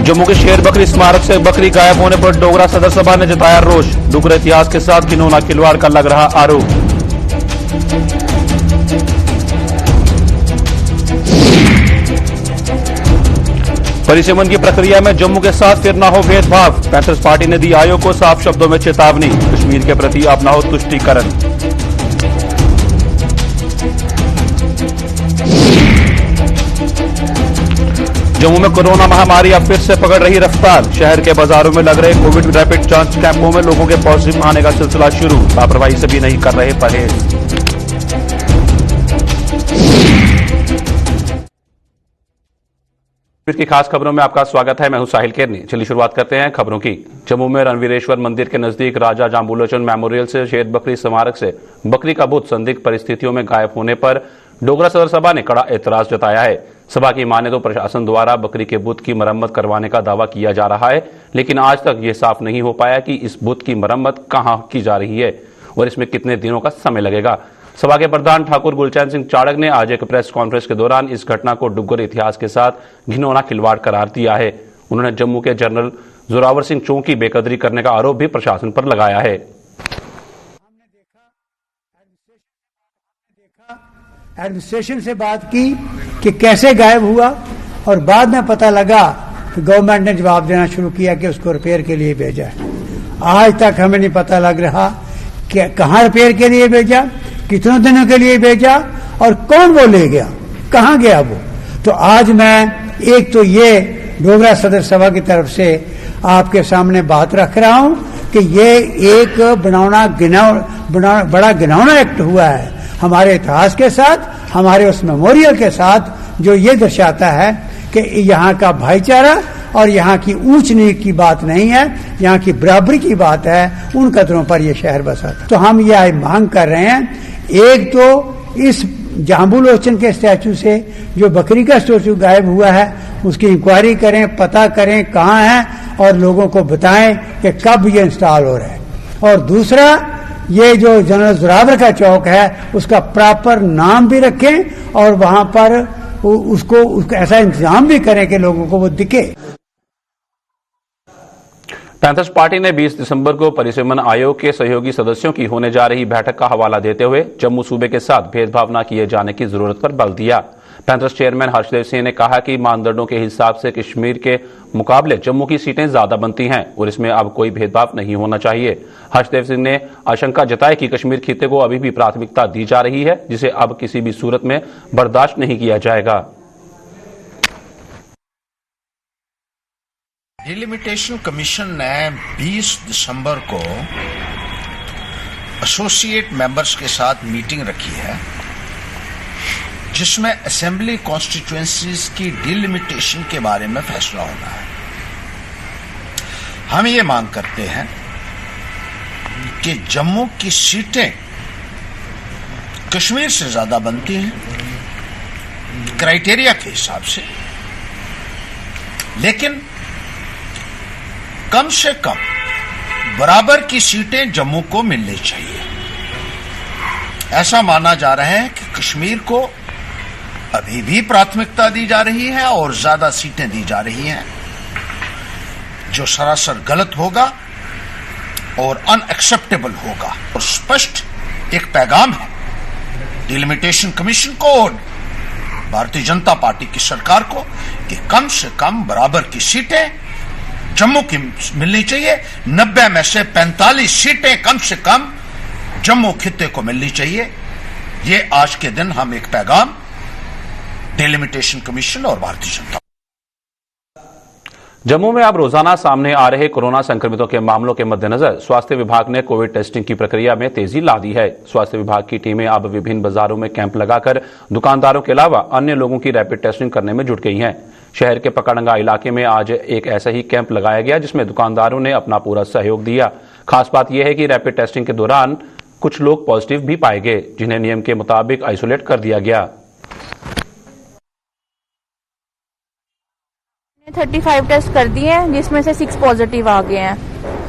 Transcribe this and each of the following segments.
जम्मू के शेर बकरी स्मारक से बकरी गायब होने पर डोगरा सदर सभा ने जताया रोष। डुगरा इतिहास के साथ घिनौना खिलवाड़ का लग रहा आरोप। परिसीमन की प्रक्रिया में जम्मू के साथ फिर न हो भेदभाव। पैंथर्स पार्टी ने दी आयोग को साफ शब्दों में चेतावनी। कश्मीर के प्रति अब न हो तुष्टीकरण। जम्मू में कोरोना महामारी अब फिर से पकड़ रही रफ्तार। शहर के बाजारों में लग रहे कोविड रैपिड जांच कैंपों में लोगों के पॉजिटिव आने का सिलसिला शुरू। लापरवाही से भी नहीं कर रहे परहेज। की खास खबरों में आपका स्वागत है। मैं हूं साहिल केरनी। चलिए शुरुआत करते हैं खबरों की। जम्मू में रणवीरेश्वर मंदिर के नजदीक राजा जाम्बूलोचन मेमोरियल से शेर बकरी स्मारक से बकरी का बुत संदिग्ध परिस्थितियों में गायब होने पर डोगरा सदर सभा ने कड़ा एतराज जताया है। सभा की माने तो प्रशासन द्वारा बकरी के बुत की मरम्मत करवाने का दावा किया जा रहा है, लेकिन आज तक ये साफ नहीं हो पाया कि इस बुत की मरम्मत कहां की जा रही है और इसमें कितने दिनों का समय लगेगा। सभा के प्रधान ठाकुर गुलचैन सिंह चाड़क ने आज एक प्रेस कॉन्फ्रेंस के दौरान इस घटना को डुग्गर इतिहास के साथ घिनौना खिलवाड़ करार दिया है। उन्होंने जम्मू के जनरल जोरावर सिंह चौं की बेकदरी करने का आरोप भी प्रशासन पर लगाया है। एडमिनिस्ट्रेशन से बात की कि कैसे गायब हुआ और बाद में पता लगा कि गवर्नमेंट ने जवाब देना शुरू किया कि उसको रिपेयर के लिए भेजा है। आज तक हमें नहीं पता लग रहा कि कहाँ रिपेयर के लिए भेजा, कितने दिनों के लिए भेजा और कौन वो ले गया, कहाँ गया वो। तो आज मैं एक तो ये डोगरा सदर सभा की तरफ से आपके सामने बात रख रहा हूँ कि ये एक बड़ा घिनौना एक्ट हुआ है हमारे इतिहास के साथ, हमारे उस मेमोरियल के साथ, जो ये दर्शाता है कि यहाँ का भाईचारा और यहाँ की ऊंच नीच की बात नहीं है, यहाँ की बराबरी की बात है। उन कदरों पर यह शहर बसा था। तो हम ये मांग कर रहे हैं, एक तो इस जाम्बूलोचन के स्टैचू से जो बकरी का स्टैचू गायब हुआ है उसकी इंक्वायरी करें, पता करें कहाँ है और लोगों को बताएं कि कब ये इंस्टॉल हो रहा है। और दूसरा, ये जो जनरल जोरावर का चौक है उसका प्रॉपर नाम भी रखें और वहां पर उसको ऐसा इंतजाम भी करें कि लोगों को वो दिखे। पैंथर्स पार्टी ने 20 दिसंबर को परिसीमन आयोग के सहयोगी सदस्यों की होने जा रही बैठक का हवाला देते हुए जम्मू सूबे के साथ भेदभाव न किए जाने की जरूरत पर बल दिया। पैंथर्स चेयरमैन हर्षदेव सिंह ने कहा कि मानदंडों के हिसाब से कश्मीर के मुकाबले जम्मू की सीटें ज्यादा बनती हैं और इसमें अब कोई भेदभाव नहीं होना चाहिए। हर्षदेव सिंह ने आशंका जताई कि कश्मीर खित्ते को अभी भी प्राथमिकता दी जा रही है, जिसे अब किसी भी सूरत में बर्दाश्त नहीं किया जाएगा। डिलिमिटेशन कमीशन ने 20 दिसंबर को एसोसिएट मेंबर्स के साथ मीटिंग रखी है, जिसमें असेंबली कॉन्स्टिट्यूएंसीज की डिलिमिटेशन के बारे में फैसला होना है। हम ये मांग करते हैं कि जम्मू की सीटें कश्मीर से ज्यादा बनती हैं क्राइटेरिया के हिसाब से, लेकिन कम से कम बराबर की सीटें जम्मू को मिलनी चाहिए। ऐसा माना जा रहा है कि कश्मीर को अभी भी प्राथमिकता दी जा रही है और ज्यादा सीटें दी जा रही हैं, जो सरासर गलत होगा और अनएक्सेप्टेबल होगा। और स्पष्ट एक पैगाम है डिलिमिटेशन कमीशन को और भारतीय जनता पार्टी की सरकार को कि कम से कम बराबर की सीटें जम्मू की मिलनी चाहिए। 90 में से 45 सीटें कम से कम जम्मू खित्ते को मिलनी चाहिए। ये आज के दिन हम एक पैगाम डिलिमिटेशन कमीशन और भारतीय जनता। जम्मू में अब रोजाना सामने आ रहे कोरोना संक्रमितों के मामलों के मद्देनजर स्वास्थ्य विभाग ने कोविड टेस्टिंग की प्रक्रिया में तेजी ला दी है। स्वास्थ्य विभाग की टीमें अब विभिन्न बाजारों में कैंप लगाकर दुकानदारों के अलावा अन्य लोगों की रैपिड टेस्टिंग करने में जुट गई हैं। शहर के पकड़ंगा इलाके में आज एक ऐसा ही कैंप लगाया गया, जिसमें दुकानदारों ने अपना पूरा सहयोग दिया। खास बात यह है कि रैपिड टेस्टिंग के दौरान कुछ लोग पॉजिटिव भी पाए गए, जिन्हें नियम के मुताबिक आइसोलेट कर दिया गया। 35 टेस्ट कर दिए हैं, जिसमें से 6 पॉजिटिव आ गए हैं।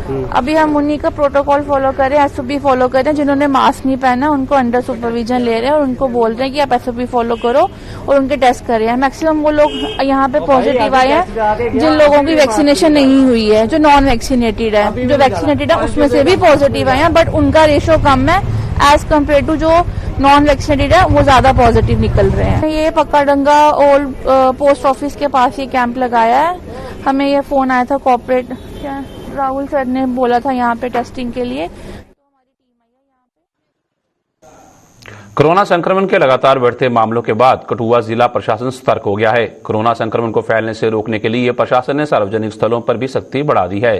अभी हम उन्हीं का प्रोटोकॉल फॉलो करें, एसओपी फॉलो करें। जिन्होंने मास्क नहीं पहना उनको अंडर सुपरविजन ले रहे हैं और उनको बोल रहे हैं कि आप एसओपी फॉलो करो और उनके टेस्ट करें। मैक्सिमम वो लोग यहाँ पे पॉजिटिव आए हैं जिन लोगों की वैक्सीनेशन नहीं हुई है, जो नॉन वैक्सीनेटेड है। जो वैक्सीनेटेड है उसमें से भी पॉजिटिव आए हैं, बट उनका रेशो कम है एज कम्पेयर टू जो नॉन वैक्सीनेटेड है, वो ज्यादा पॉजिटिव निकल रहे हैं। ये पक्काडंगा ओल्ड पोस्ट ऑफिस के पास ये कैंप लगाया है। हमें ये फोन आया था कॉर्पोरेट राहुल सर ने बोला था यहाँ पे टेस्टिंग के लिए। कोरोना संक्रमण के लगातार बढ़ते मामलों के बाद कठुआ जिला प्रशासन सतर्क हो गया है। कोरोना संक्रमण को फैलने से रोकने के लिए प्रशासन ने सार्वजनिक स्थलों पर भी सख्ती बढ़ा दी है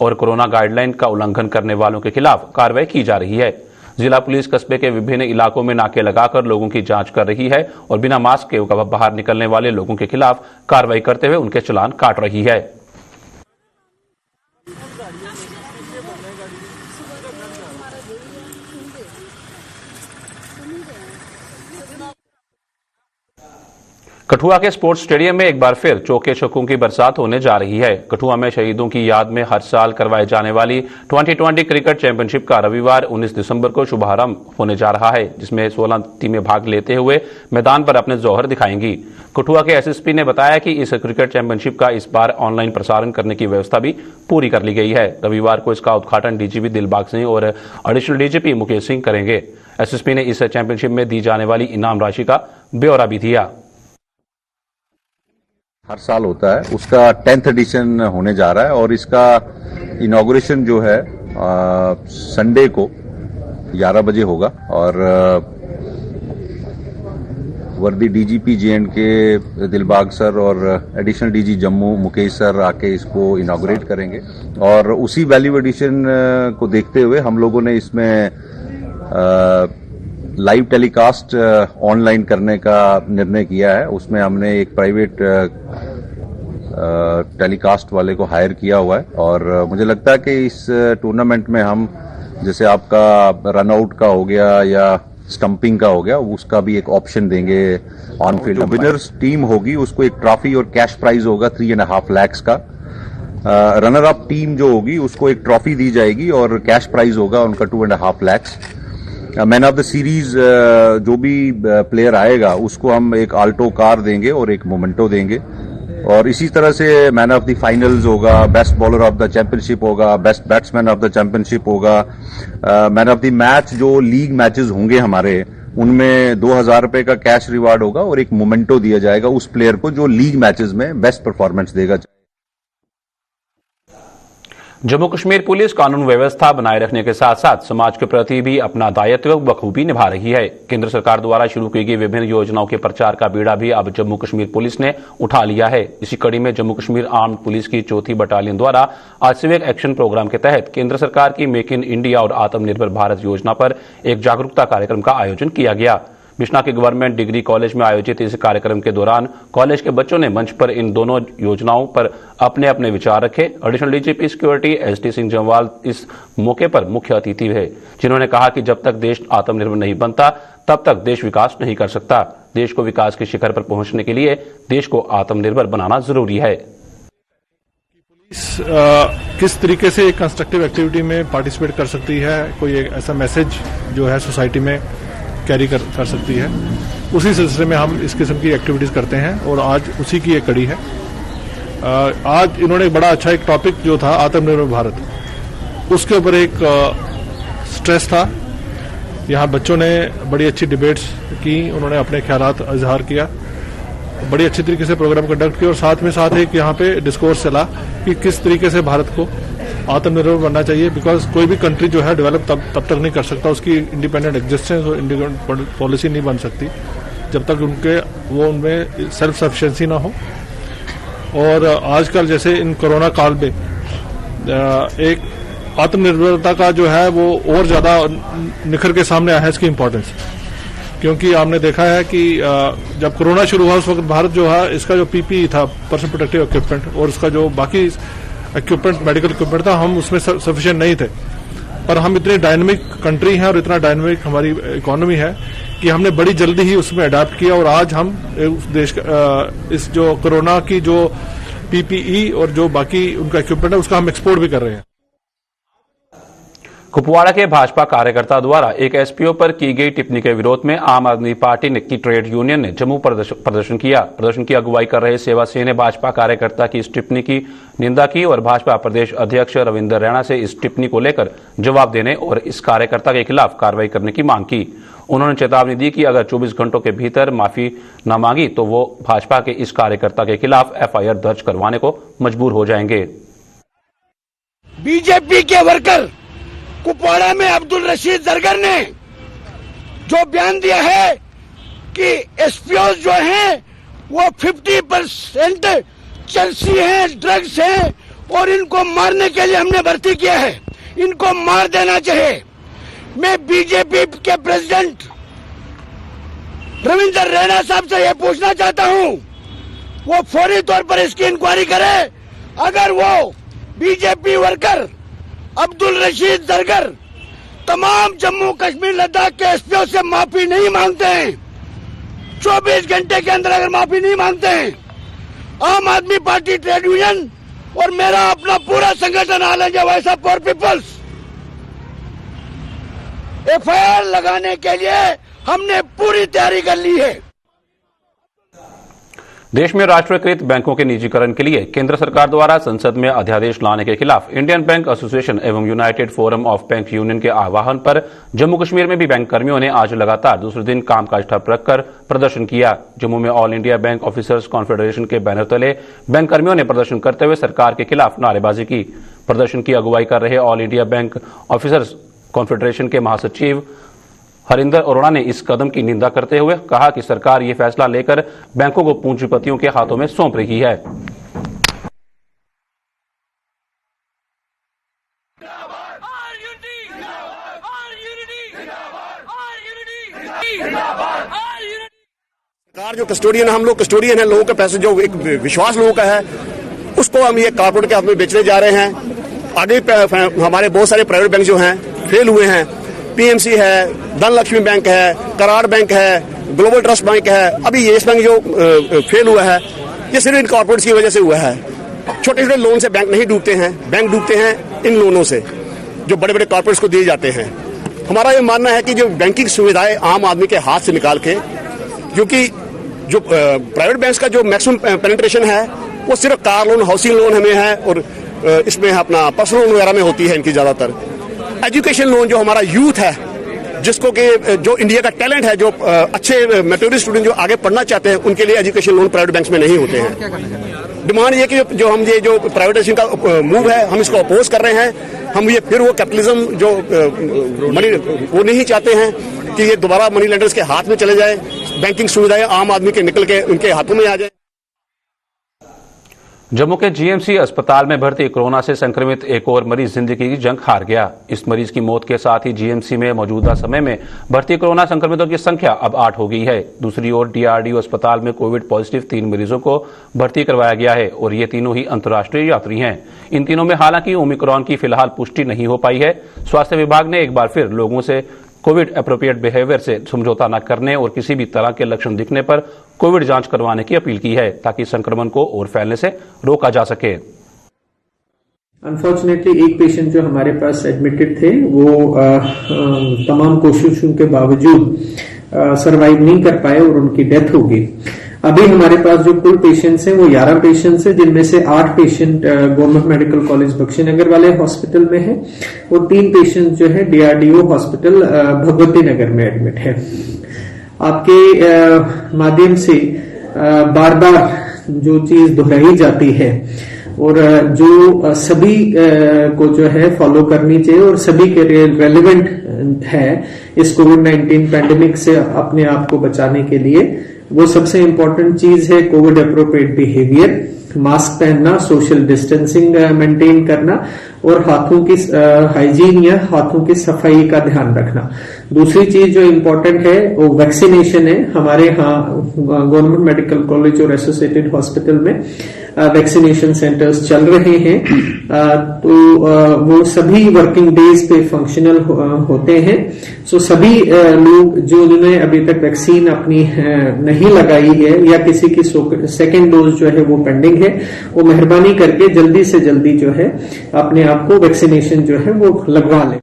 और कोरोना गाइडलाइन का उल्लंघन करने वालों के खिलाफ कार्रवाई की जा रही है। जिला पुलिस कस्बे के विभिन्न इलाकों में नाके लगाकर लोगों की जांच कर रही है और बिना मास्क के बाहर निकलने वाले लोगों के खिलाफ कार्रवाई करते हुए उनके चालान काट रही है। कठुआ के स्पोर्ट्स स्टेडियम में एक बार फिर चौके छक्कों की बरसात होने जा रही है। कठुआ में शहीदों की याद में हर साल करवाए जाने वाली 2020 क्रिकेट चैंपियनशिप का रविवार 19 दिसंबर को शुभारंभ होने जा रहा है, जिसमें 16 टीमें भाग लेते हुए मैदान पर अपने जौहर दिखाएंगी। कठुआ के एसएसपी ने बताया कि इस क्रिकेट चैंपियनशिप का इस बार ऑनलाइन प्रसारण करने की व्यवस्था भी पूरी कर ली गई है। रविवार को इसका उद्घाटन डीजीपी दिलबाग सिंह और एडिशनल डीजीपी मुकेश सिंह करेंगे। एसएसपी ने इस चैंपियनशिप में दी जाने वाली इनाम राशि का ब्यौरा भी दिया। हर साल होता है, उसका 10th एडिशन होने जा रहा है और इसका इनॉग्रेशन जो है संडे को 11 बजे होगा और वर्दी डीजीपी जे&के दिलबाग सर और additional DG Jammu Mukesh sir आके इसको इनॉग्रेट करेंगे और उसी वैल्यू एडिशन को देखते हुए हम लोगों ने इसमें लाइव टेलीकास्ट ऑनलाइन करने का निर्णय किया है। उसमें हमने एक प्राइवेट टेलीकास्ट वाले को हायर किया हुआ है और मुझे लगता है कि इस टूर्नामेंट में हम जैसे आपका रन आउट का हो गया या स्टंपिंग का हो गया, उसका भी एक ऑप्शन देंगे ऑन फील्ड। जो विनर्स टीम होगी उसको एक ट्रॉफी और कैश प्राइज होगा 3.5 लाख का। रनर अप टीम जो होगी उसको एक ट्रॉफी दी जाएगी और कैश प्राइज होगा उनका 2.5 lakh. Man of the series जो भी प्लेयर आएगा उसको हम एक आल्टो कार देंगे और एक मोमेंटो देंगे और इसी तरह से मैन ऑफ द फाइनल्स होगा, best bowler of the championship होगा, best batsman of the championship होगा, मैन ऑफ द मैच जो लीग मैचेस होंगे हमारे उनमें 2000 रुपए का कैश रिवार्ड होगा और एक मोमेंटो दिया जाएगा उस प्लेयर को जो लीग मैचेस में बेस्ट परफॉर्मेंस देगा। जम्मू कश्मीर पुलिस कानून व्यवस्था बनाए रखने के साथ साथ समाज के प्रति भी अपना दायित्व बखूबी निभा रही है। केंद्र सरकार द्वारा शुरू की गई विभिन्न योजनाओं के प्रचार का बीड़ा भी अब जम्मू कश्मीर पुलिस ने उठा लिया है। इसी कड़ी में जम्मू कश्मीर आर्म्ड पुलिस की 4थी बटालियन द्वारा आज सिविक एक्शन प्रोग्राम के तहत केंद्र सरकार की मेक इन इंडिया और आत्मनिर्भर भारत योजना पर एक जागरूकता कार्यक्रम का आयोजन किया गया। बिश्ना के गवर्नमेंट डिग्री कॉलेज में आयोजित इस कार्यक्रम के दौरान कॉलेज के बच्चों ने मंच पर इन दोनों योजनाओं पर अपने अपने विचार रखे। Additional DGP security ST Singh Jamwal इस मौके पर मुख्य अतिथि रहे, जिन्होंने कहा कि जब तक देश आत्मनिर्भर नहीं बनता तब तक देश विकास नहीं कर सकता। देश को विकास के शिखर पर पहुंचने के लिए देश को आत्मनिर्भर बनाना जरूरी है। किस तरीके से एक कंस्ट्रक्टिव एक्टिविटी में पार्टिसिपेट कर सकती है, कोई एक ऐसा मैसेज जो है सोसाइटी में कैरी कर सकती है, उसी सिलसिले में हम इस किस्म की एक्टिविटीज करते हैं और आज उसी की एक कड़ी है। आज इन्होंने बड़ा अच्छा एक टॉपिक जो था आत्मनिर्भर भारत, उसके ऊपर एक स्ट्रेस था। यहाँ बच्चों ने बड़ी अच्छी डिबेट्स की, उन्होंने अपने ख्यालात इजहार किया, बड़ी अच्छी तरीके से प्रोग्राम कंडक्ट किया और साथ में साथ एक यहाँ पे डिस्कोर्स चला कि किस तरीके से भारत को आत्मनिर्भर बनना चाहिए। बिकॉज कोई भी कंट्री जो है डेवलप तब तक नहीं कर सकता, उसकी इंडिपेंडेंट एग्जिस्टेंस और इंडिपेंडेंट पॉलिसी नहीं बन सकती जब तक उनमें सेल्फ सफिशिएंसी ना हो। और आजकल जैसे इन कोरोना काल में एक आत्मनिर्भरता का जो है वो और ज्यादा निखर के सामने आया है इसकी इम्पोर्टेंस, क्योंकि आपने देखा है कि जब कोरोना शुरू हुआ उस वक्त भारत जो है इसका जो पीपीई था, पर्सनल प्रोटेक्टिव इक्विपमेंट, और उसका जो बाकी इक्विपमेंट मेडिकल इक्विपमेंट था, हम उसमें सफिशिएंट नहीं थे। पर हम इतनी डायनेमिक कंट्री हैं और इतना डायनेमिक हमारी इकोनॉमी है कि हमने बड़ी जल्दी ही उसमें अडाप्ट किया और आज हम देश इस जो कोरोना की जो पीपीई और जो बाकी उनका इक्विपमेंट है उसका हम एक्सपोर्ट भी कर रहे हैं। कुपवाड़ा के भाजपा कार्यकर्ता द्वारा एक एसपीओ पर की गई टिप्पणी के विरोध में आम आदमी पार्टी की ट्रेड यूनियन ने जम्मू प्रदर्शन किया। प्रदर्शन की अगुवाई कर रहे सेवा सिंह ने भाजपा कार्यकर्ता की इस टिप्पणी की निंदा की और भाजपा प्रदेश अध्यक्ष रविंदर रैना से इस टिप्पणी को लेकर जवाब देने और इस कार्यकर्ता के खिलाफ कार्रवाई करने की मांग की। उन्होंने चेतावनी दी कि अगर 24 घंटों के भीतर माफी न मांगी तो वो भाजपा के इस कार्यकर्ता के खिलाफ एफआईआर दर्ज करवाने को मजबूर हो जाएंगे। बीजेपी के वर्कर कुपवाड़ा में अब्दुल रशीद जरगर ने जो बयान दिया है कि एसपीओ जो हैं वो 50% चरसी हैं, ड्रग्स हैं और इनको मारने के लिए हमने भर्ती किया है, इनको मार देना चाहिए। मैं बीजेपी के प्रेसिडेंट रविंदर रैना साहब से यह पूछना चाहता हूं, वो फौरी तौर पर इसकी इंक्वायरी करे। अगर वो बीजेपी वर्कर अब्दुल रशीद जरगर तमाम जम्मू कश्मीर लद्दाख के एसपीओ से माफी नहीं मांगते हैं, 24 घंटे के अंदर अगर माफी नहीं मांगते हैं, आम आदमी पार्टी ट्रेड यूनियन और मेरा अपना पूरा संगठन all India voice of poor peoples FIR लगाने के लिए हमने पूरी तैयारी कर ली है। देश में राष्ट्रीयकृत बैंकों के निजीकरण के लिए केंद्र सरकार द्वारा संसद में अध्यादेश लाने के खिलाफ इंडियन बैंक एसोसिएशन एवं United forum of bank union के आह्वान पर जम्मू कश्मीर में भी बैंक कर्मियों ने आज लगातार दूसरे दिन कामकाज ठप रखकर प्रदर्शन किया। जम्मू में all India bank officers confederation के बैनर तले बैंक कर्मियों ने प्रदर्शन करते हुए सरकार के खिलाफ नारेबाजी की। प्रदर्शन की अगुवाई कर रहे all India bank officers confederation के महासचिव हरिंदर अरोड़ा ने इस कदम की निंदा करते हुए कहा कि सरकार ये फैसला लेकर बैंकों को पूंजीपतियों के हाथों में सौंप रही है। सरकार जो कस्टोडियन है, हम लोग कस्टोडियन है, लोगों के पैसे जो एक विश्वास लोगों का है उसको हम ये कारपोरेट के हाथ में बेचने जा रहे हैं। आगे हमारे बहुत सारे प्राइवेट बैंक जो हैं फेल हुए हैं, पीएमसी है, धनलक्ष्मी बैंक है, करार बैंक है, ग्लोबल ट्रस्ट बैंक है, अभी येस बैंक जो फेल हुआ है ये सिर्फ इन कॉर्पोरेट्स की वजह से हुआ है। छोटे छोटे लोन से बैंक नहीं डूबते हैं, बैंक डूबते हैं इन लोनों से जो बड़े बड़े कॉर्पोरेट्स को दिए जाते हैं। हमारा ये मानना है कि जो बैंकिंग सुविधाएं आम आदमी के हाथ से निकाल के, क्योंकि जो प्राइवेट बैंक का जो मैक्सिमम पेनिट्रेशन है वो सिर्फ कार लोन, हाउसिंग लोन हमें है और इसमें अपना पर्सनल लोन वगैरह में होती है इनकी ज्यादातर। एजुकेशन लोन जो हमारा यूथ है, जिसको कि जो इंडिया का टैलेंट है, जो अच्छे मैच्योर स्टूडेंट जो आगे पढ़ना चाहते हैं, उनके लिए एजुकेशन लोन प्राइवेट बैंक्स में नहीं होते हैं। डिमांड ये कि जो हम ये जो प्राइवेटाइजेशन का मूव है हम इसको अपोज कर रहे हैं। हम ये फिर वो कैपिटलिज्म जो मनी वो नहीं चाहते हैं कि ये दोबारा मनी लेंडर्स के हाथ में चले जाए, बैंकिंग सुविधाएं आम आदमी के निकल के उनके हाथों में आ जाए। जम्मू के जीएमसी अस्पताल में भर्ती कोरोना से संक्रमित एक और मरीज जिंदगी की जंग हार गया। इस मरीज की मौत के साथ ही जीएमसी में मौजूदा समय में भर्ती कोरोना संक्रमितों की संख्या अब 8 हो गई है। दूसरी ओर डीआरडीओ अस्पताल में कोविड पॉजिटिव 3 मरीजों को भर्ती करवाया गया है और ये तीनों ही अंतर्राष्ट्रीय यात्री हैं। इन तीनों में हालांकि ओमिक्रॉन की फिलहाल पुष्टि नहीं हो पाई है। स्वास्थ्य विभाग ने एक बार फिर लोगों से कोविड एप्रोप्रिएट बिहेवियर से समझौता न करने और किसी भी तरह के लक्षण दिखने पर कोविड जांच करवाने की अपील की है ताकि संक्रमण को और फैलने से रोका जा सके। अनफॉर्चुनेटली एक पेशेंट जो हमारे पास एडमिटेड थे वो तमाम कोशिशों के बावजूद सरवाइव नहीं कर पाए और उनकी डेथ हो गई। अभी हमारे पास जो कुल पेशेंट्स हैं वो 11 पेशेंट्स हैं, जिनमें से 8 patient government medical college Bakshi Nagar वाले हॉस्पिटल में हैं और 3 पेशेंट जो है डीआरडीओ हॉस्पिटल भगवती नगर में एडमिट है। आपके माध्यम से बार बार जो चीज दोहराई जाती है और जो सभी को जो है फॉलो करनी चाहिए और सभी के लिए रेलेवेंट है इस कोविड-19 पैंडेमिक से अपने आप को बचाने के लिए, वो सबसे इम्पोर्टेंट चीज है कोविड एप्रोप्रिएट बिहेवियर, मास्क पहनना, सोशल डिस्टेंसिंग मेंटेन करना और हाथों की हाइजीन या हाथों की सफाई का ध्यान रखना। दूसरी चीज जो इम्पोर्टेंट है वो वैक्सीनेशन है। हमारे यहाँ गवर्नमेंट मेडिकल कॉलेज और एसोसिएटेड हॉस्पिटल में वैक्सीनेशन सेंटर्स चल रहे हैं, तो वो सभी वर्किंग डेज पे फंक्शनल होते हैं। सो सभी लोग जो जिन्होंने अभी तक वैक्सीन अपनी नहीं लगाई है या किसी की सेकेंड डोज जो है वो पेंडिंग है, वो मेहरबानी करके जल्दी से जल्दी जो है अपने आप को वैक्सीनेशन जो है वो लगवा लें।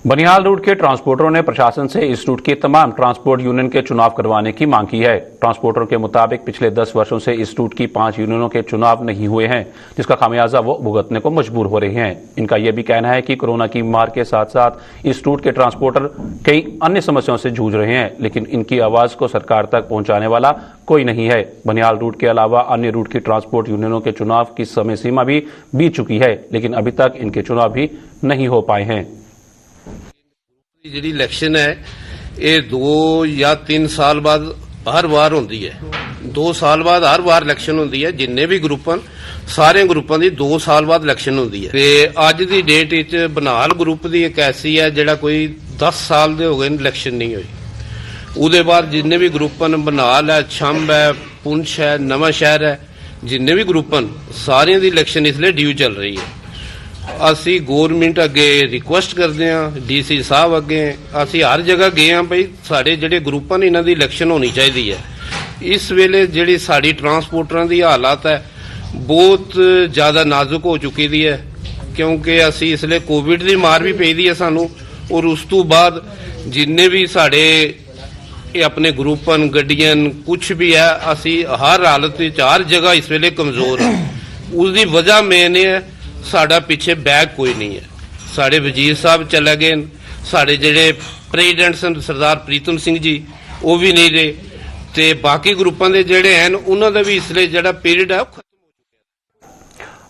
बनिहाल रूट के ट्रांसपोर्टरों ने प्रशासन से इस रूट की तमाम ट्रांसपोर्ट यूनियन के चुनाव करवाने की मांग की है। ट्रांसपोर्टरों के मुताबिक पिछले 10 वर्षों से इस रूट की 5 यूनियनों के चुनाव नहीं हुए हैं, जिसका खामियाजा वो भुगतने को मजबूर हो रहे हैं। इनका यह भी कहना है कि कोरोना की मार के साथ साथ इस रूट के ट्रांसपोर्टर कई अन्य समस्याओं से जूझ रहे हैं, लेकिन इनकी आवाज को सरकार तक पहुंचाने वाला कोई नहीं है। बनिहाल रूट के अलावा अन्य रूट की ट्रांसपोर्ट यूनियनों के चुनाव की समय सीमा भी बीत चुकी है, लेकिन अभी तक इनके चुनाव भी नहीं हो पाए हैं। ਜਿਹੜੀ ਇਲੈਕਸ਼ਨ ਹੈ ਇਹ 2 ਜਾਂ 3 ਸਾਲ ਬਾਅਦ ਹਰ ਵਾਰ ਹੁੰਦੀ ਹੈ। 2 ਸਾਲ ਬਾਅਦ ਹਰ ਵਾਰ ਇਲੈਕਸ਼ਨ ਹੁੰਦੀ ਹੈ। ਜਿੰਨੇ ਵੀ ਗਰੁੱਪ ਹਨ ਸਾਰੇ ਗਰੁੱਪਾਂ ਦੀ 2 ਸਾਲ ਬਾਅਦ ਇਲੈਕਸ਼ਨ ਹੁੰਦੀ ਹੈ ਤੇ ਅੱਜ ਦੀ ਡੇਟ ਵਿੱਚ ਬਨਾਲ ਗਰੁੱਪ ਦੀ ਇੱਕ ਐਸੀ ਹੈ ਜਿਹੜਾ ਕੋਈ 10 ਸਾਲ ਦੇ ਹੋ ਗਏ ਇਲੈਕਸ਼ਨ ਨਹੀਂ ਹੋਈ। ਉਹਦੇ ਬਾਅਦ ਜਿੰਨੇ ਵੀ ਗਰੁੱਪ ਹਨ ਬਨਾਲ ਹੈ, ਛੰਬ ਹੈ, ਪੁੰਛ ਹੈ, ਨਵਾਂ ਸ਼ਹਿਰ ਹੈ, ਜਿੰਨੇ ਵੀ ਗਰੁੱਪ ਹਨ ਸਾਰਿਆਂ ਦੀ ਇਲੈਕਸ਼ਨ ਇਸ ਲਈ ਡਿਊ ਚੱਲ ਰਹੀ ਹੈ। ਅਸੀਂ ਗੌਰਮੈਂਟ ਅੱਗੇ ਰਿਕੁਐਸਟ ਕਰਦੇ ਹਾਂ, ਡੀਸੀ ਸਾਹਿਬ ਅੱਗੇ ਅਸੀਂ ਹਰ ਜਗ੍ਹਾ ਗਏ ਹਾਂ ਭਈ ਸਾਡੇ ਜਿਹੜੇ ਗਰੁੱਪਾਂ ਨੇ ਇਹਨਾਂ ਦੀ ਇਲੈਕਸ਼ਨ ਹੋਣੀ ਚਾਹੀਦੀ ਹੈ। ਇਸ ਵੇਲੇ ਜਿਹੜੀ ਸਾਡੀ ਟਰਾਂਸਪੋਰਟਰਾਂ ਦੀ ਹਾਲਾਤ ਹੈ ਬਹੁਤ ਜ਼ਿਆਦਾ ਨਾਜ਼ੁਕ ਹੋ ਚੁੱਕੀ ਦੀ ਹੈ, ਕਿਉਂਕਿ ਅਸੀਂ ਇਸ ਲਈ ਕੋਵਿਡ ਦੀ ਮਾਰ ਵੀ ਪਈ ਦੀ ਹੈ ਸਾਨੂੰ, ਔਰ ਉਸ ਤੋਂ ਬਾਅਦ ਜਿੰਨੇ ਵੀ ਸਾਡੇ ਇਹ ਆਪਣੇ ਗਰੁੱਪ ਹਨ, ਗੱਡੀਆਂ ਕੁਝ ਵੀ ਹੈ, ਅਸੀਂ ਹਰ ਹਾਲਤ ਵਿੱਚ ਹਰ ਜਗ੍ਹਾ ਇਸ ਵੇਲੇ ਕਮਜ਼ੋਰ ਹਾਂ। ਉਸ ਦੀ ਵਜ੍ਹਾ ਮੇਨ ਇਹ ਹੈ ਸਾਡਾ ਪਿੱਛੇ ਬੈਗ ਕੋਈ ਨਹੀਂ ਹੈ। ਸਾਡੇ ਵਜ਼ੀਰ ਸਾਹਿਬ ਚਲੇ ਗਏ, ਸਾਡੇ ਜਿਹੜੇ ਪ੍ਰੈਜ਼ੀਡੈਂਟ ਸਨ ਸਰਦਾਰ ਪ੍ਰੀਤਮ ਸਿੰਘ ਜੀ ਉਹ ਵੀ ਨਹੀਂ ਰਹੇ ਤੇ ਬਾਕੀ ਗਰੁੱਪਾਂ ਦੇ ਜਿਹੜੇ ਹਨ ਉਹਨਾਂ ਦਾ ਵੀ ਇਸ ਲਈ ਜਿਹੜਾ ਪੀਰੀਅਡ ਹੈ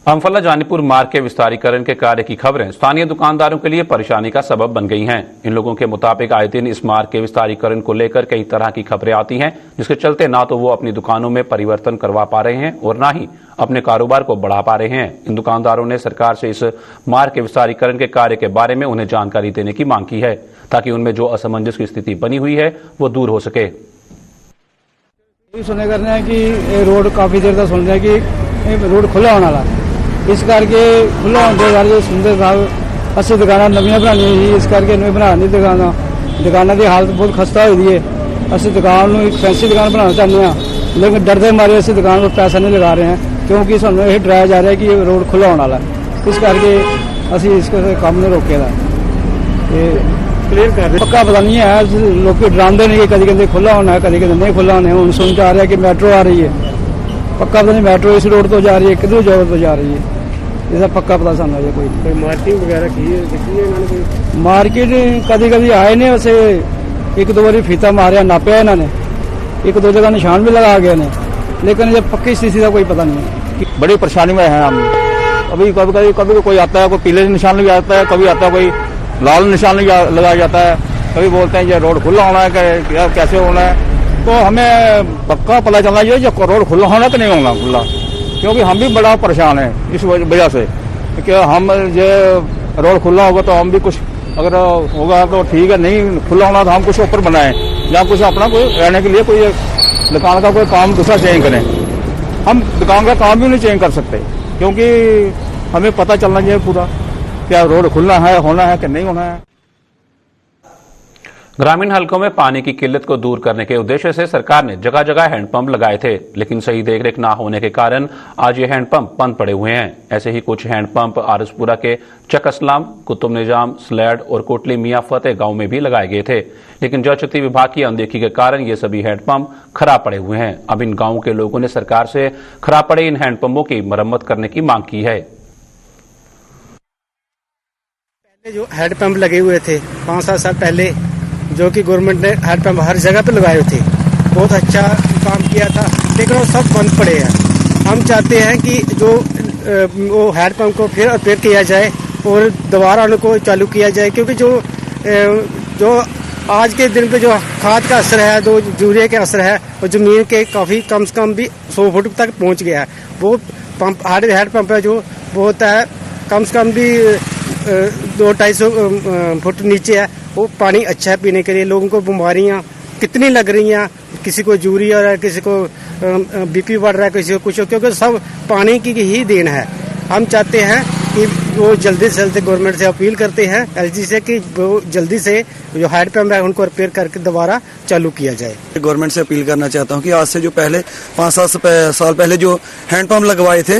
अम्फला जानीपुर मार्ग के विस्तारीकरण के कार्य की खबरें स्थानीय दुकानदारों के लिए परेशानी का सबब बन गई हैं। इन लोगों के मुताबिक आए दिन इस मार्ग के विस्तारीकरण को लेकर कई तरह की खबरें आती हैं, जिसके चलते ना तो वो अपनी दुकानों में परिवर्तन करवा पा रहे हैं और ना ही अपने कारोबार को बढ़ा पा रहे हैं। इन दुकानदारों ने सरकार से इस मार्ग के विस्तारीकरण के कार्य के बारे में उन्हें जानकारी देने की मांग की है, ताकि उनमें जो असमंजस की स्थिति बनी हुई है वो दूर हो सके। सुने करने हैं कि रोड काफी देर तक सुन रहे हैं कि रोड खुला होने वाला, इस करके खुला होने सुंदर साहब असं दुकाना नवियां बनानी सी, इस करके नवी बना नहीं दुकाना की हालत बहुत खस्ता हुई है। असं दुकान एक फैंसी दुकान बनाना चाहते हैं, लेकिन डरते मारे असं दुकान पर पैसा नहीं लगा रहे हैं, क्योंकि सानू यह डराया जा रहा है कि रोड खुला होने वाला है। इस करके असी इस काम ने रोके दा पक्का पता नहीं है। लोग डराते नहीं, कभी कहते खुला होना है, कभी कहते नहीं खुला होना है। हम सुन आ रहा है कि मेट्रो आ रही है, पक्का पता नहीं मेट्रो इस रोड तो जा रही है, किधर जगह तो जा रही है, इसका पक्का पता सामने है। कोई मार्केटिंग वगैरह की है? मार्केट कभी कभी आए ने, वैसे 1-2 बारी फीता मारिया, नापया इन्होंने, 1-2 जगह निशान भी लगा गए ने, लेकिन ये पक्की स्थिति का कोई पता नहीं है। बड़ी परेशानी में है हम। अभी कभी कोई आता है, कोई पीले निशान लग जाता है, कभी आता है कोई लाल निशान लगाया जाता है, कभी बोलते हैं ये रोड खुला होना है, कैसे होना है। तो हमें पक्का पता चलना चाहिए जो रोड खुला होना कि नहीं होना खुला, क्योंकि हम भी बड़ा परेशान है इस वजह से कि हम ये रोड खुला होगा तो हम भी कुछ अगर होगा तो ठीक है, नहीं खुला होना तो हम कुछ ऊपर बनाएं या कुछ अपना कोई रहने के लिए कोई दुकान का कोई काम दूसरा चेंज करें। हम दुकान का काम भी नहीं चेंज कर सकते, क्योंकि हमें पता चलना चाहिए पूरा क्या रोड खुलना है, होना है कि नहीं होना है। ग्रामीण हलकों में पानी की किल्लत को दूर करने के उद्देश्य से सरकार ने जगह जगह हैंडपंप लगाए थे, लेकिन सही देखरेख न होने के कारण आज ये हैंडपंप बंद पड़े हुए हैं। ऐसे ही कुछ हैंडपंप आरसपुरा के चक असलाम, कुतुब निजाम, स्लैड और कोटली मियां फतेह गांव में भी लगाए गए थे, लेकिन जल शक्ति विभाग की अनदेखी के कारण ये सभी हैंडपंप खराब पड़े हुए हैं। अब इन गांवों के लोगों ने सरकार से खराब पड़े इन हैंडपंपों की मरम्मत करने की मांग की है। जो हैंडपंप लगे हुए थे 5-7 साल पहले, जो कि गवर्नमेंट ने हैंडपंप हर जगह पे लगाए थे, बहुत अच्छा काम किया था, लेकिन वो सब बंद पड़े हैं। हम चाहते हैं कि जो वो हैंडपंप को फिर रिपेयर किया जाए और दोबारा उनको चालू किया जाए, क्योंकि जो आज के दिन पे जो खाद का असर है, जो यूरिया का असर है, वो जमीन के काफी कम से कम भी 100 फुट तक पहुंच गया है। वो पंप हैंडपंप है जो बहुत है कम से कम भी 200-250 फुट नीचे है। वो पानी अच्छा है पीने के लिए। लोगों को बीमारियां कितनी लग रही हैं, किसी को यूरिया हो रहा है, किसी को बीपी बढ़ रहा है, किसी को कुछ, क्योंकि सब पानी की ही देन है। हम चाहते हैं कि वो जल्दी से जल्दी गवर्नमेंट से अपील करते हैं एलजी से कि वो जल्दी से जो हैंडपंप है उनको रिपेयर करके दोबारा चालू किया जाए। गवर्नमेंट से अपील करना चाहता हूँ कि आज से जो पहले 5-7 साल पहले जो हैंडपंप लगवाए थे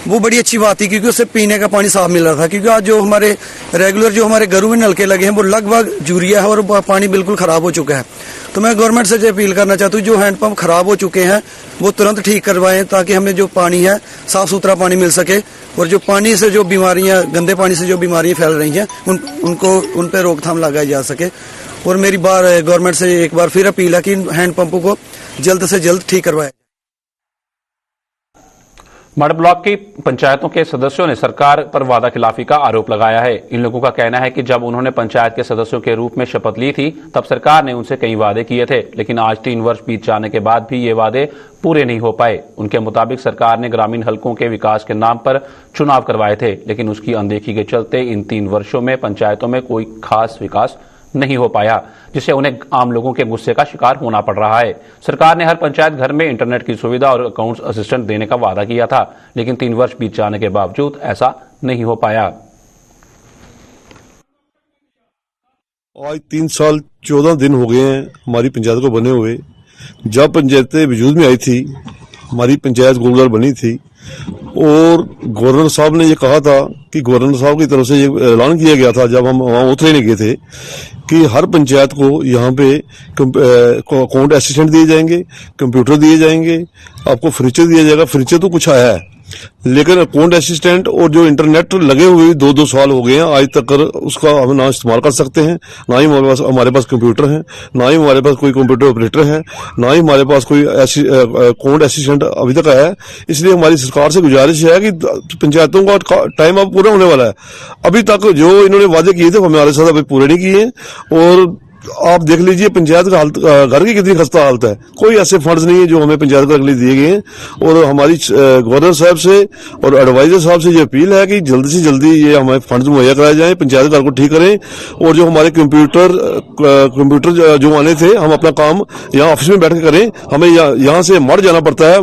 वो बड़ी अच्छी बात थी, क्योंकि उससे पीने का पानी साफ मिल रहा था। क्योंकि आज जो हमारे रेगुलर जो हमारे घरों में नलके लगे हैं वो लगभग यूरिया है और पानी बिल्कुल खराब हो चुका है। तो मैं गवर्नमेंट से अपील करना चाहता हूँ, जो हैंडपंप खराब हो चुके हैं वो तुरंत ठीक करवाएं, ताकि हमें जो पानी है साफ सुथरा पानी मिल सके, और जो पानी से जो बीमारियां, गंदे पानी से जो बीमारियां फैल रही हैं उन पर रोकथाम लगाई जा सके। और मेरी गवर्नमेंट से एक बार फिर अपील है कि हैंडपंपों को जल्द से जल्द ठीक करवाएं। मढ़ ब्लॉक की पंचायतों के सदस्यों ने सरकार पर वादा खिलाफी का आरोप लगाया है। इन लोगों का कहना है कि जब उन्होंने पंचायत के सदस्यों के रूप में शपथ ली थी तब सरकार ने उनसे कई वादे किए थे, लेकिन आज 3 वर्ष बीत जाने के बाद भी ये वादे पूरे नहीं हो पाए। उनके मुताबिक सरकार ने ग्रामीण हलकों के विकास के नाम पर चुनाव करवाए थे, लेकिन उसकी अनदेखी के चलते इन 3 वर्षों में पंचायतों में कोई खास विकास नहीं हो पाया, जिससे उन्हें आम लोगों के गुस्से का शिकार होना पड़ रहा है। सरकार ने हर पंचायत घर में इंटरनेट की सुविधा और अकाउंट्स असिस्टेंट देने का वादा किया था, लेकिन 3 वर्ष बीत जाने के बावजूद ऐसा नहीं हो पाया। आज 3 साल 14 दिन हो गए हैं हमारी पंचायत को बने हुए। जब पंचायतें वजूद में आई थी, हमारी पंचायत गोलगढ़ बनी थी, और गवर्नर साहब ने ये कहा था कि गवर्नर साहब की तरफ से ये ऐलान किया गया था जब हम वहां उतरे नहीं गए थे कि हर पंचायत को यहाँ पे अकाउंट असिस्टेंट दिए जाएंगे, कंप्यूटर दिए जाएंगे, आपको फर्नीचर दिया जाएगा। फर्नीचर तो कुछ आया है, लेकिन अकाउंट असिस्टेंट और जो इंटरनेट लगे हुए 2-2 साल हो गए हैं, आज तक उसका हम ना इस्तेमाल कर सकते हैं, ना ही हमारे पास कंप्यूटर है, ना ही हमारे पास कोई कंप्यूटर ऑपरेटर है, ना ही हमारे पास कोई अकाउंट असिस्टेंट अभी तक आया है। इसलिए हमारी सरकार से गुजारिश है कि पंचायतों का टाइम अब पूरा होने वाला है। अभी तक जो इन्होंने वादे किए थे वो हमारे साथ अभी पूरे नहीं किए, और आप देख लीजिए पंचायत का हालत, घर की कितनी खस्ता हालत है। कोई ऐसे फंड्स नहीं है जो हमें पंचायत के लिए दिए गए हैं। और हमारी गवर्नर साहब से और एडवाइजर साहब से ये अपील है कि जल्दी से जल्दी ये हमें फंड्स मुहैया कराए जाएं, पंचायत घर को ठीक करें। और जो हमारे कंप्यूटर जो आने थे, हम अपना काम यहाँ ऑफिस में बैठ के करें। हमें यहाँ से मर जाना पड़ता है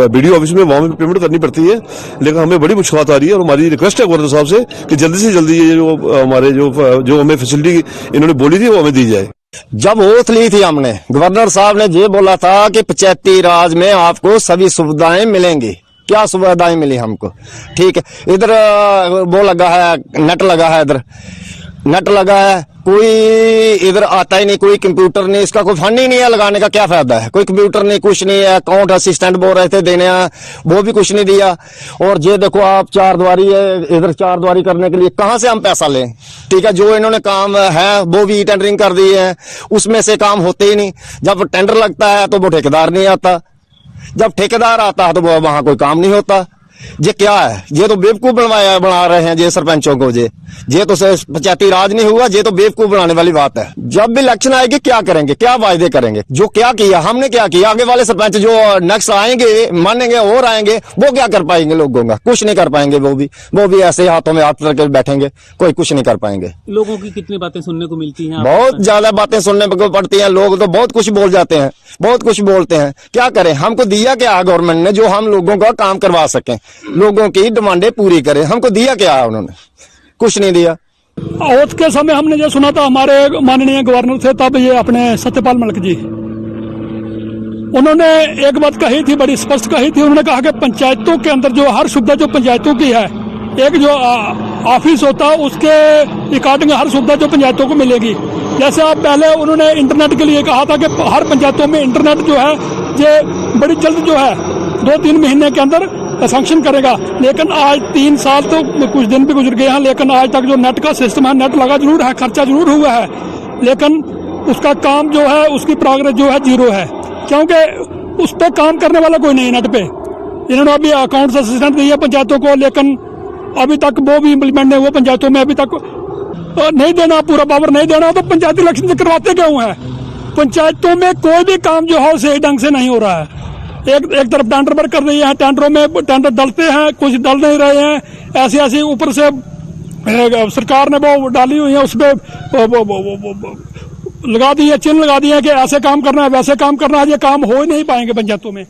बीडीओ ऑफिस में, वहां में पेमेंट करनी पड़ती है, लेकिन हमें बड़ी मुश्किल आ रही है। और हमारी रिक्वेस्ट है गवर्नर साहब से कि जल्दी से जल्दी ये जो हमारे जो हमें फैसिलिटी इन्होंने बोली थी वो हमें दी जाए। जब ओथ ली थी हमने, गवर्नर साहब ने ये बोला था कि पंचायती राज में आपको सभी सुविधाएं मिलेंगी। क्या सुविधाएं मिली हमको? ठीक है, इधर वो लगा है, नेट लगा है, इधर नेट लगा है, कोई इधर आता ही नहीं, कोई कंप्यूटर नहीं, इसका कोई फंड ही नहीं है, लगाने का क्या फायदा है? कोई कंप्यूटर नहीं, कुछ नहीं है। अकाउंट असिस्टेंट बोल रहे थे देने, वो भी कुछ नहीं दिया। और ये देखो आप 4 द्वारी है, इधर 4 द्वारी करने के लिए कहां से हम पैसा लें? ठीक है, जो इन्होंने काम है वो भी टेंडरिंग कर दी है, उसमें से काम होते ही नहीं। जब टेंडर लगता है तो वो ठेकेदार नहीं आता, जब ठेकेदार आता है तो वो वहां कोई काम नहीं होता। ये क्या है? ये तो बेवकूफ बना रहे हैं ये सरपंचों को। ये तो पंचायती राज नहीं हुआ, ये तो बेवकूफ बनाने वाली बात है। जब भी इलेक्शन आएगी क्या करेंगे, क्या वायदे करेंगे? जो क्या किया हमने, क्या किया? आगे वाले सरपंच जो नेक्स्ट आएंगे, मानेंगे और आएंगे, वो क्या कर पाएंगे लोगों का? कुछ नहीं कर पाएंगे। वो भी ऐसे हाथों में हाथ करके बैठेंगे, कोई कुछ नहीं कर पाएंगे। लोगों की कितनी बातें सुनने को मिलती हैं? बहुत ज्यादा बातें सुनने को पड़ती हैं। लोग तो बहुत कुछ बोल जाते हैं, बहुत कुछ बोलते हैं। क्या करें? हमको दिया क्या गवर्नमेंट ने जो हम लोगों का काम करवा सकें, लोगों की डिमांडें पूरी करें? हमको दिया क्या है उन्होंने? कुछ नहीं दिया। ओथ के समय हमने ये सुना था, हमारे माननीय गवर्नर थे तब, ये अपने सत्यपाल मलिक जी, उन्होंने एक बात कही थी, बड़ी स्पष्ट कही थी। उन्होंने कहा कि पंचायतों के अंदर जो हर सुविधा जो पंचायतों की है, एक जो ऑफिस होता है उसके अकॉर्डिंग हर सुविधा जो पंचायतों को मिलेगी। जैसे आप पहले उन्होंने इंटरनेट के लिए कहा था कि हर पंचायतों में इंटरनेट जो है ये बड़ी जल्द जो है 2-3 महीने के अंदर सैंक्शन करेगा। लेकिन आज 3 साल तो कुछ दिन भी गुजर गए हैं, लेकिन आज तक जो नेट का सिस्टम है, नेट लगा जरूर है, खर्चा जरूर हुआ है, लेकिन उसका काम जो है, उसकी प्रोग्रेस जो है 0 है, क्योंकि उस पर काम करने वाला कोई नहीं नेट पे। इन्होंने अभी अकाउंट असिस्टेंट दिए पंचायतों को, लेकिन अभी तक वो भी इम्प्लीमेंट नहीं हुआ पंचायतों में। अभी तक नहीं देना, पूरा पावर नहीं देना, तो पंचायती इलेक्शन करवाते क्यों है? पंचायतों में कोई भी काम जो है सही ढंग से नहीं हो रहा है। एक तरफ टेंडर पर कर रही है, टेंडरों में टेंडर डलते हैं, कुछ डल नहीं रहे हैं। ऐसी ऊपर से सरकार ने वो डाली हुई है, उस पर लगा दी है, चिन्ह लगा दिए हैं कि ऐसे काम करना है, वैसे काम करना है। ये काम हो ही नहीं पाएंगे पंचायतों में।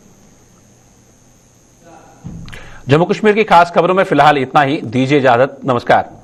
जम्मू कश्मीर की खास खबरों में फिलहाल इतना ही। दीजिए इजाजत, नमस्कार।